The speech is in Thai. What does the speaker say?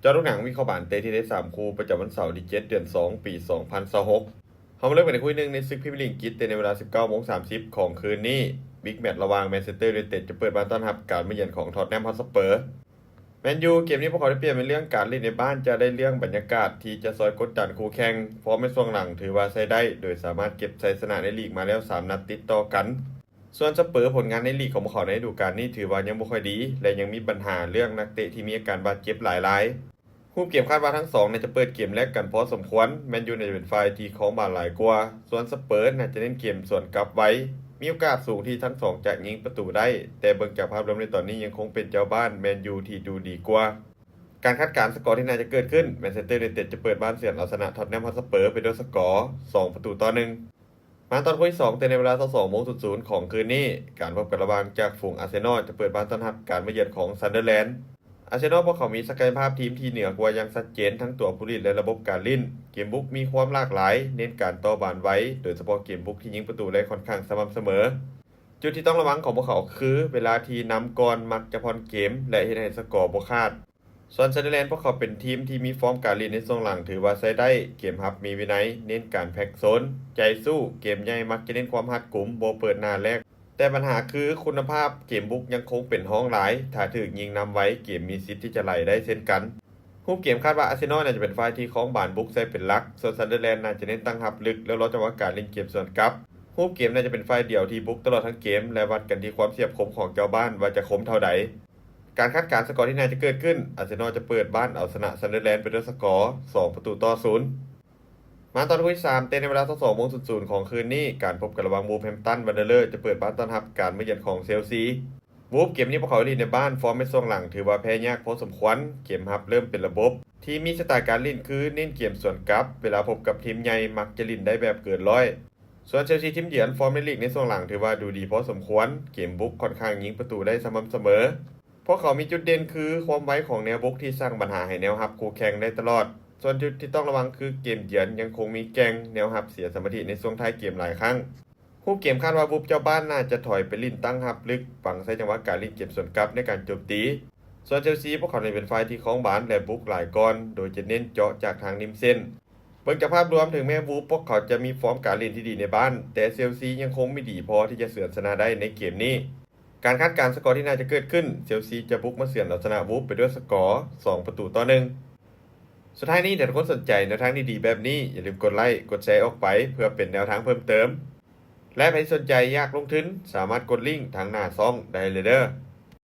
จอดูหนังวิเคราะห์บานเตะที่ได้3คู่ประจำวันเสาร์ที่7เดือน2ปี2026เรามาเริ่มกันในคู่หนึ่งในศึกพรีเมียร์ลีกอังกฤษในเวลา 19:30 ของคืนนี้บิ๊กแมตช์ระหว่างแมนเชสเตอร์ยูไนเต็ดจะเปิดบ้านต้อนรับการมาเยือนของท็อตแนมฮอตสเปอร์แมนยูเกมนี้พวกเขาได้เปลี่ยนเป็นเรื่องการเล่นในบ้านจะได้เรื่องบรรยากาศที่จะซอยกดดันคู่แข่งพร้อมในช่วงหลังถือว่าใช้ได้โดยสามารถเก็บชัยชนะในลีกมาแล้ว3นัดติดต่อกันส่วนสเปอร์ผลงานในลีกของพวกเขาในฤดูกาลนี้ถือว่ายังไม่ค่อยดีและยังมีปัญหาเรื่องนักเตะที่มีอาการบาดเจ็บหลายรายคู่เกมคาดว่าทั้งสองจะเปิดเกมแรกกันพอสมควรแมนยูจะเป็นฝ่ายที่ของบาดหลายกว่าส่วนสเปอร์จะเล่นเกมส่วนกลับไว้มีโอกาสสูงที่ทั้งสองจะยิงประตูได้แต่เบิ่งจากภาพรวมในตอนนี้ยังคงเป็นเจ้าบ้านแมนยูที่ดูดีกว่าการคาดการณ์สกอร์ที่น่าจะเกิดขึ้นแมนเชสเตอร์ยูไนเต็ดจะเปิดบ้านเสือนเอาชนะท็อตแนมฮอตสเปอร์ไปด้วยสกอร์2-1มาตอนคู่ที่2ในเวลา 22:00 ของคืนนี้การพบกันระหว่างจากฝูงอาร์เซนอลจะเปิดบ้านต้อนรับการมาเยือนของซันเดอร์แลนด์อาร์เซนอลพวกเขามีศักยภาพทีมที่เหนือกว่าอย่างชัดเจนทั้งตัวผู้เล่นและระบบการเล่นเกมบุกมีความหลากหลายเน้นการต่อบอลไว้โดยเฉพาะเกมบุกที่ยิงประตูได้ค่อนข้างสม่ำเสมอจุดที่ต้องระวังของพวกเขาคือเวลาที่นำก่อนมักจะผ่อนเกมและเฮ็ดให้สกอร์บ่คาดส่วนซันเดอร์แลนด์พวกเขาเป็นทีมที่มีฟอร์มการเล่นในช่วงหลังถือว่าใช้ได้เกมรับมีวินัยเน้นการแพ็กโซนใจสู้เกมใหญ่มักจะเน้นความหัดกลุ่มบ่เปิดหน้าแรกแต่ปัญหาคือคุณภาพเกมบุกยังคงเป็นห้องหลายถ้าถึกยิงนำไว้เกมมีสิทธิ์ที่จะไหลได้เช่นกันคู่เกมคาดว่าอาร์เซนอลจะเป็นฝ่ายที่ครองบานบุกใช้เป็นหลักส่วนซันเดอร์แลนด์น่าจะเน้นตั้งรับลึกแล้วรอจังหวะการเล่นเกมส่วนกลับคู่เกมน่าจะเป็นฝ่ายเดียวที่บุกตลอดทั้งเกมและวัดกันที่ความเสียบคมของเจ้าบ้านว่าจะคมเท่าใดการคาดการณ์สกอร์ที่น่าจะเกิดขึ้นอาร์เซนอลจะเปิดบ้านเอาชนะซันเดอร์แลนด์ไปด้วยสกอร์2-0มาตอนที่3ในเวลา 22:00 ของคืนนี้การพบกันระหว่างวูฟแฮมป์ตันวันเดอร์จะเปิดบ้านต้อนรับการมาเยือนของเชลซีวูฟเกมนี้พวกเขาเล่นในบ้านฟอร์มในช่วงหลังถือว่าแพ้ยากพอสมควรเกมรับเริ่มเป็นระบบที่มีสไตล์การเล่นคือเน้นเกมส่วนกลับเวลาพบกับทีมใหญ่มักจะเล่นได้แบบเกินร้อยส่วนเชลซีทีมเยือนฟอร์มในลีกในช่วงหลังถือว่าดูดีพอสมควรเกมบุกค่อนข้างยิงประตูได้สม่ำเสมอพวกเขามีจุดเด่นคือความไวของแนวบุกที่สร้างปัญหาให้แนวรับคู่แข่งได้ตลอดส่วนจุดที่ต้องระวังคือเกมเยือนยังคงมีแกงแนวรับเสียสมาธิในช่วงท้ายเกมหลายครั้งคู่เกมคาดว่าบุบเจ้าบ้านน่าจะถอยไปลิ้นตั้งรับลึกฝังใช้จังหวะการเล่นเกมส่วนกลับในการโจมตีส่วนเชลซีพวกเขาเป็นฝ่ายที่ครองบาลและบุกหลายก้อนโดยจะเน้นเจาะจากทางริมเส้นเบิ่งจากภาพรวมถึงแม้วูฟพวกเขาจะมีฟอร์มการเล่นที่ดีในบ้านแต่เชลซียังคงไม่ดีพอที่จะเฉือนชนะได้ในเกมนี้การคาดการณ์สกอร์ที่น่าจะเกิดขึ้นเชลซีจะบุกมาเฉือนเอาชนะวูฟไปด้วยสกอร์2-1สุดท้ายนี้ถ้าทุกคนสนใจแนวทางดีๆแบบนี้อย่าลืมกดไลค์กดแชร์ออกไปเพื่อเป็นแนวทางเพิ่มเติมและใครสนใจอยากลงทุนสามารถกดลิงก์ทางหน้าซ่องได้เลยเด้อ